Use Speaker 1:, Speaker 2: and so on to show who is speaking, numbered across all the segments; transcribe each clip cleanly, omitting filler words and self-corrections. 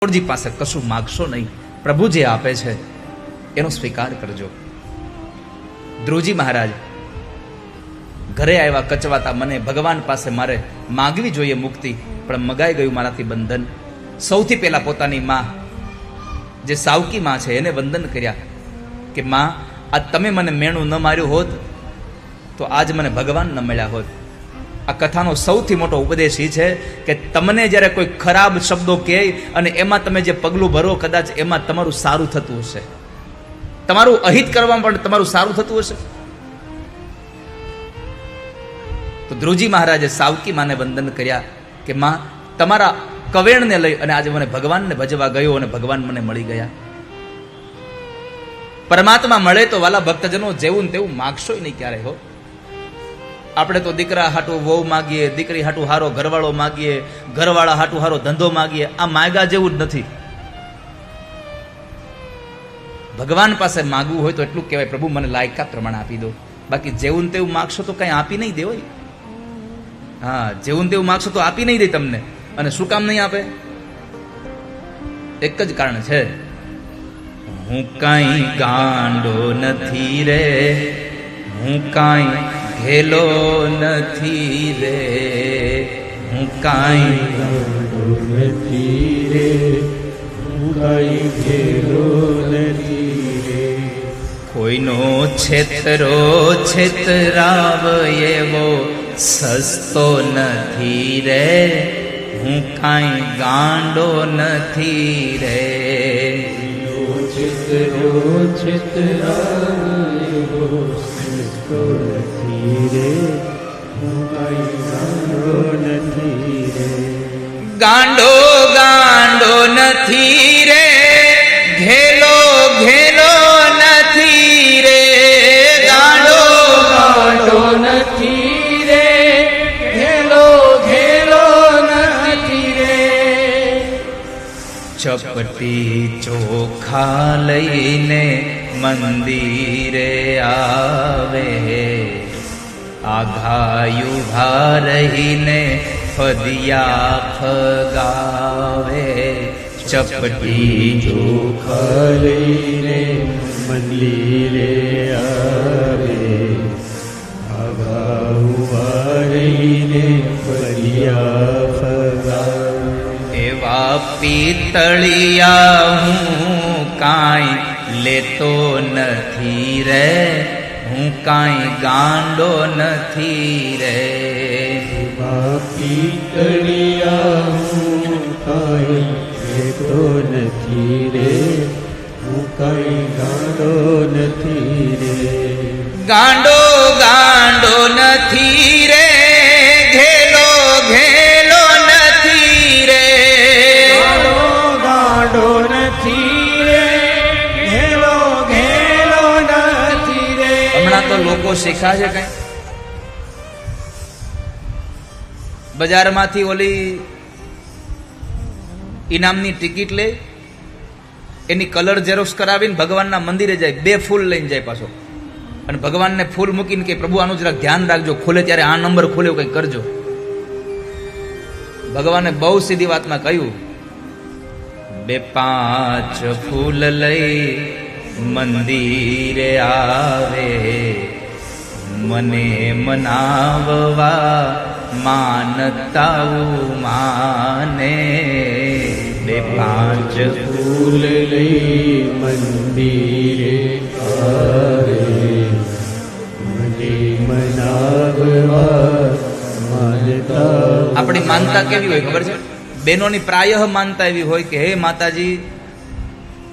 Speaker 1: ઠાકોરજી પાસે કશું માગશો નહીં, પ્રભુ જે આપે છે એનો સ્વીકાર કરજો. ધ્રુવજી મહારાજ ઘરે આવ્યા કચવાતા, મને ભગવાન પાસે મારે માગવી જોઈએ મુક્તિ, પણ મગાઈ ગયું મારાથી બંધન. સૌથી પહેલા પોતાની માં, જે સાવકી માં છે, એને વંદન કર્યા કે માં, આ તમે મને મેણું ન માર્યું હોત તો આજ મને ભગવાન ન મળ્યા હોત. આ કથાનો સૌથી મોટો ઉપદેશ એ છે કે તમને જ્યારે કોઈ ખરાબ શબ્દો કહે અને એમાં તમે જે પગલું ભરો, કદાચ એમાં તમારું સારું થતું હશે, તમારું અહિત કરવામાં પણ તમારું સારું થતું હશે. તો ધ્રુવજી મહારાજે સાવકી માને વંદન કર્યા કે માં, તમારા કવેણને લઈ અને આજે મને ભગવાનને ભજવા ગયો અને ભગવાન મને મળી ગયા. પરમાત્મા મળે તો વાલા ભક્તજનો જેવું ને તેવું માગશો નહીં ક્યારે હો. આપણે તો દીકરા હાટું વહુ માગીએ, દીકરી હાટું હારો ઘરવાળો માગીએ, ઘરવાળા હાટું હારો ધંધો માગીએ. આ માગ્યા જેવું જ નથી. ભગવાન પાસે માગવું હોય તો એટલું કહેવાય, પ્રભુ મને લાયકાત પ્રમાણે આપી દો. બાકી જેવું ને તેવું માગશો તો કઈ આપી નહીં દે હોય. હા, જેવું ને તેવું માગશો તો આપી નહીં દે તમને. અને શું કામ નહીં આપે? એક જ કારણ છે, હું કાંઈ ગાંડો નથી રે, હું કાંઈ ઘેલો નથી રે, હું કાંઈ ગાંડો નથી રે, હું કાંઈ ઘેલો નથી રે. કોઈનો છેતરો છેતરાવ એવો સસ્તો નથી રે, હું કાંઈ ગાંડો નથી રે. છેતરો છેતરાવ એવો સસ્તો નથી રે, હું કાંઈ ગાંડો નથી રે. ગાંડો ગાંડો નથી રે, ઘેલો ઘેલો નથી રે, ગાંડો ગાંડો નથી રે, ઘેલો ઘેલો નથી રે. ચપટી ચોખા લઈને મંદિરે આવે, આઘાયુ ભા રહીને ફદિયા ફગાવે. ચપટી ચોખા લઈને મંદિરે આવે, આઘાયુ ભા રહીને ફદિયા ફગાવે. એવા પિતળિયા હું કાંઈ લેતો નથી રે, હું કાંઈ ગાંડો નથી રે. એવા પિતળિયા હું કાંઈ લેતો નથી રે, હું કાંઈ ગાંડો નથી રે. ગાંડો ગાંડો નથી રે, ઘેલો ઘેલો નથી રે, ગાંડો નથી રે, ઘેલો ઘેલો નથી રે. હમણાં તો લોકો શીખા છે કઈ, બજારમાંથી ઓલી ઇનામની ટિકિટ લે, એની કલર ઝેરોક્સ કરાવીને ભગવાનના મંદિરે જાય, 2 ફૂલ લઈને જાય પાછો, અને ભગવાનને ફૂલ મૂકીને કે પ્રભુ આનું જરાક ધ્યાન રાખજો, ખોલે ત્યારે આ નંબર ખોલે એવું કંઈ કરજો. ભગવાને બહુ સીધી વાતમાં કહ્યું, 2-5 ફૂલ લઈ મંદિરે આવે, મને મનાવવા માનતાઓ માને. 2-5 ફૂલ લઈ મંદિરે આવે, મને મનાવવા માનતા. આપણી માનતા કેવી હોય ખબર છે? બહેનોની પ્રાયઃ માનતા એવી હોય કે હે માતાજી,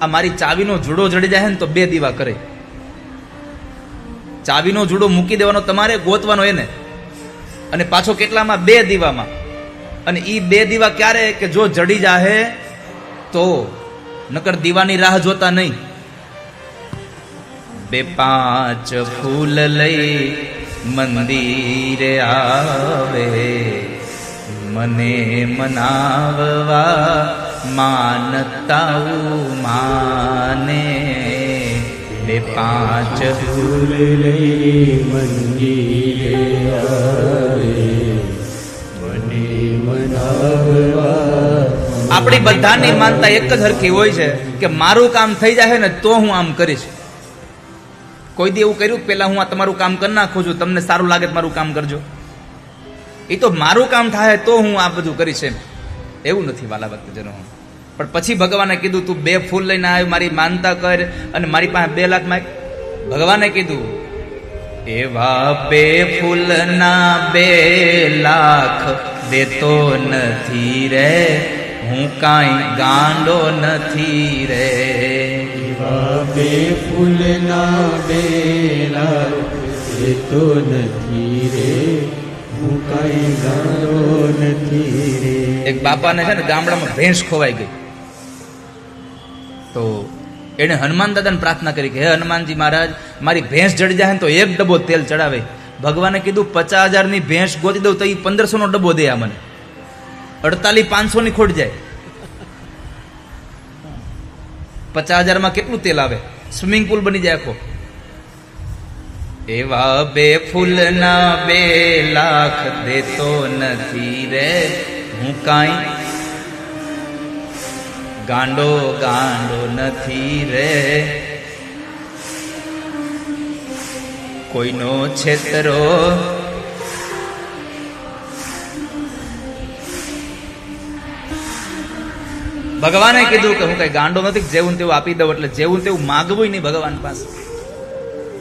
Speaker 1: આ મારી ચાવીનો જુડો જડી જાય ને તો 2 દીવા કરે. ચાવીનો જુડો મૂકી દેવાનો તમારે, ગોતવાનો એને, અને પાછો કેટલામાં? 2 દીવામાં. અને ઈ 2 દીવા ક્યારે? કે જો જડી જાહે તો, નકર દીવાની રાહ જોતા નહીં. 2-5 ફૂલ લઈ મંદિરે આવે, મને મનાવવા માનતાઓ માને. 2-5 ફૂલ લઈ મંદિરે આવે, મને મનાવવા આપણી બધાની માનતા એક જ હરખી હોય છે કે મારું કામ થઈ જાય ને તો હું આમ કરીશ. કોઈ દી એવું કર્યું પેલા હું આ તમારું કામ કરી નાખું છું, તમને સારું લાગે તો મારું કામ કરજો. એ તો મારું કામ થાય તો હું આ બધું કરીશ એમ. એવું નથી વાલા ભક્તજનો. પણ પછી ભગવાને કીધું તું 2 ફૂલ લઈને આવ્યો, મારી માનતા કર અને મારી પાસે 2 લાખ માંગ. ભગવાને કીધું એવા 2 ફૂલના 2 લાખ દેતો નથી રે, હું કાંઈ ગાંડો નથી રે.
Speaker 2: એવા 2 ફૂલના 2 લાખ દેતો નથી રે, હું કાંઈ ગાંડો નથી રે.
Speaker 1: એક બાપાને છે ને ગામડામાં ભેંસ ખોવાઈ ગઈ, તો એને હનુમાન દાદાને પ્રાર્થના કરી કે હે હનુમાનજી મહારાજ, મારી ભેંસ જડી જાય ને તો 1 ડબ્બો તેલ ચડાવે. ભગવાને કીધું 50,000 ની ભેંસ ગોતી દઉં તો એ 1500 નો ડબ્બો દે આ મને. 48,500 ની ખોટ જાય. 50,000 માં કેટલું તેલ આવે? સ્વિમિંગ પુલ બની જાય આખો. એવા 2 ફૂલના 2 લાખ દેતો નથી રે, હું કાંઈ ગાંડો ગાંડો નથી રે. કોઈનો છેતરો ભગવાને કીધું કે હું કઈ ગાંડો નથી, જેવું તેવું આપી દઉં. એટલે જેવું તેવું માગવું નહીં ભગવાન પાસે.